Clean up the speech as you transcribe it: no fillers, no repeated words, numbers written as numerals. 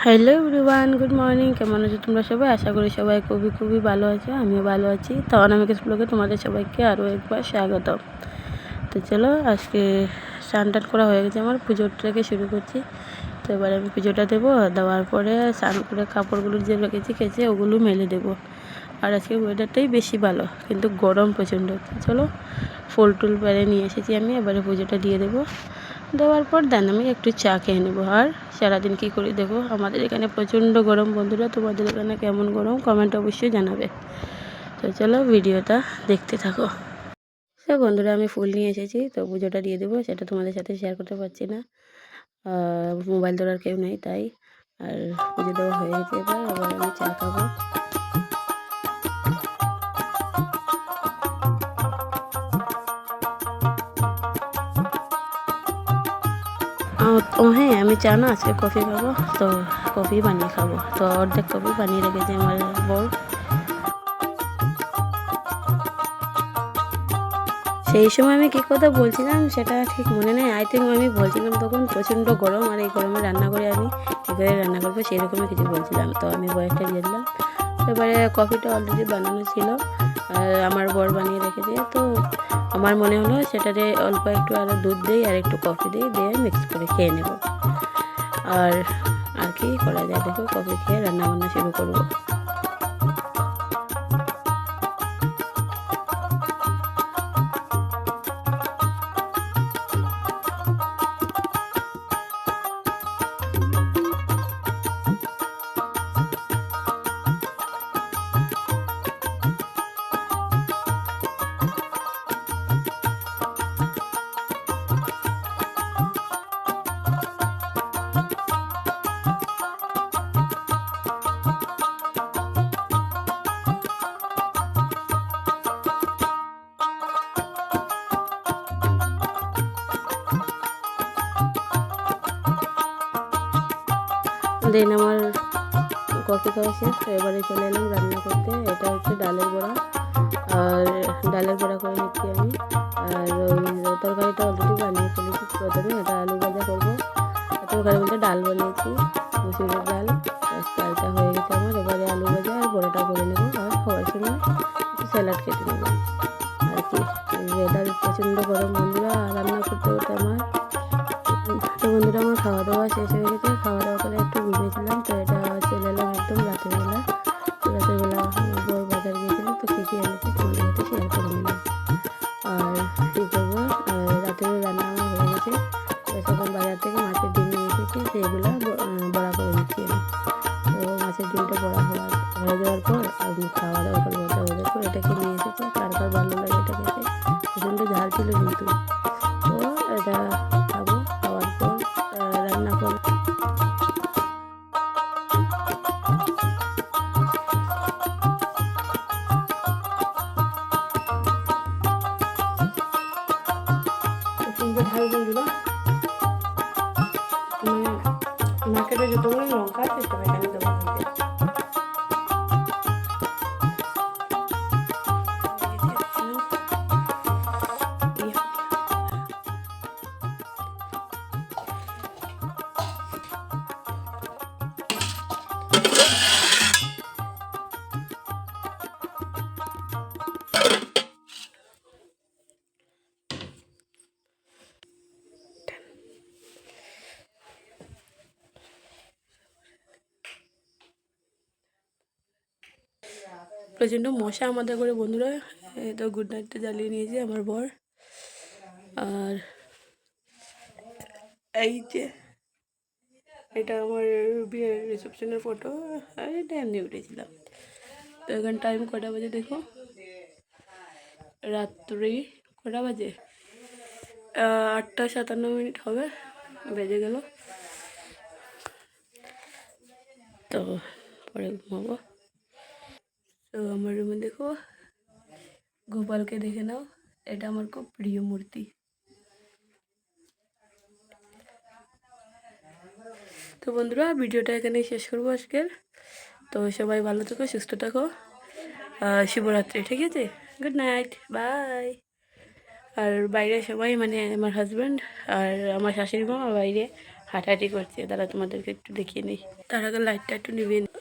Hello everyone, good morning. কেমন আছো তোমরা সবাই? আশা করি সবাই খুবই ভালো আছো। আমিও ভালো আছি। তো অনামিকাস ব্লগে তোমাদের সবাইকে আরও একবার স্বাগত। তো চলো, আজকে স্নান টান করা হয়ে গেছে, আমার পুজোটাকে শুরু করছি। তো এবার আমি পুজোটা দেবো, দেওয়ার পরে স্নান করে কাপড়গুলো যে রেখেছি কেচে ওগুলো মেলে দেবো। আর আজকের ওয়েদারটাই বেশি ভালো, কিন্তু গরম প্রচণ্ড। চলো, ফুল টুল বেড়ে নিয়ে এসেছি আমি, এবারে পুজোটা দিয়ে দেবো। দেওয়ার পর দেন আমি একটু চা খেয়ে নেবো। আর সারাদিন কী করি দেখো, আমাদের এখানে প্রচণ্ড গরম। বন্ধুরা, তোমাদের এখানে কেমন গরম কমেন্ট অবশ্যই জানাবে। তো চলো, ভিডিওটা দেখতে থাকো। তো বন্ধুরা, আমি ফুল নিয়ে এসেছি, তো পুজোটা দিয়ে দেবো। সেটা তোমাদের সাথে শেয়ার করতে পারছি না, মোবাইল ধরার কেউ নেই তাই। আর পুজো দেওয়া হয়ে গেছে, এবার আমি চা খাবো। ও হ্যাঁ, আমি চা না, আজকে কফি খাবো। তো কফি বানিয়ে খাবো। তো অর্ধেক কফি বানিয়ে রেখেছে আমার বউ। সেই সময় আমি কী কথা বলছিলাম সেটা ঠিক মনে নেই। আই থিঙ্ক আমি বলছিলাম তখন প্রচণ্ড গরম, আর এই গরমে রান্না করে আমি কী করে রান্না করবো সেই রকমই কিছু বলছিলাম। তো আমি বয়সটা দিয়ে দিলাম। এবারে কফিটা অলরেডি বানানো ছিল, আমার বর বানিয়ে রেখেছে। তো আমার মনে হলো সেটাতে অল্প একটু আরও দুধ দিই আর একটু কফি দিই, দিয়ে মিক্স করে খেয়ে নেব। আর আর কি করা যায় দেখো, কফি খেয়ে রান্নাবান্না শুরু করবো। দেন আমার কফি খাওয়া শেষ। তো এবারে চলে এলাম রান্না করতে। এটা হচ্ছে ডালের বড়া, আর ডালের বড়া করে নিচ্ছি আমি। আর ওই তরকারিটা অলরেডি বানিয়ে ফেলেছি। প্রথমে এটা আলু ভাজা করবো। তরকারি বলতে ডাল বানিয়েছি, মুসুরের ডাল। ডালটা হয়ে গেছে আমার, এবারে আলু ভাজা আর বড়াটা করে নেবো। আর খাওয়ার সময় একটু স্যালাড কেটে নেবো আর কি। ওয়েদার প্রচণ্ড গরম বন্ধুরা, রান্না করতে করতে আমার। তো বন্ধুরা, আমার খাওয়া দাওয়া শেষ হয়ে গেছে। খাওয়া দাওয়া করে একটু ঘুমিয়েছিলাম। তো এটা চলে এলাম একদম রাতের বেলা। তো রাতের বেলা আমার বর বাজার গিয়েছিল, তো কী কী এনেছে তোমাদের সাথে শেয়ার করে নিলাম। আর কী করবো, রাতের রান্না আমার হয়ে গেছে। তো তখন বাজার থেকে মাছের ডিম নিয়ে এসেছি, সেগুলো বড়া করে নিচ্ছি আমি। তো মাছের ডিমটা বড়া হয়ে যাওয়ার পর আমি খাওয়া দাওয়া করবো। তো ওদের পর এটা কিনে নিয়ে এসেছে, কার কার ভালো লাগে এটা খেতে। প্রচণ্ড ঝাল ছিল কিন্তু। তো এটা খাবো, খাওয়ার পর রান্না করবো। প্রচণ্ড ঝাল বন্ধুরা, মানে মার্কেটে যতগুলো লঙ্কা আছে সব এখানে দেওয়া হয়েছে। প্রচণ্ড মশা আমাদের করে বন্ধুরা। এই তো গুড নাইটটা জ্বালিয়ে নিয়েছে আমার বর। আর এই যে এটা আমার বিয়ের রিসেপশনের ফটো, আর এটা এমনি উঠেছিলাম। তো এখন টাইম কটা বাজে দেখো, রাত্রি কটা বাজে, 8:57 হবে, বেজে গেল। তো পরে ঘুমাবো। তো আমার রুমে দেখো, গোপালকে দেখে নাও, এটা আমার খুব প্রিয় মূর্তি। তো বন্ধুরা, ভিডিওটা এখানেই শেষ করবো আজকের। তো সবাই ভালো থেকো, সুস্থ থাকো। শুভরাত্রি, ঠিক আছে? Good night, by. আর বাইরে সবাই, মানে আমার হাজব্যান্ড আর আমার শাশুড়ি মা বাইরে হাঁটাহাঁটি করছে, তারা তোমাদেরকে একটু দেখিয়ে নিই। তার আগে লাইটটা একটু নিভিয়ে নিই।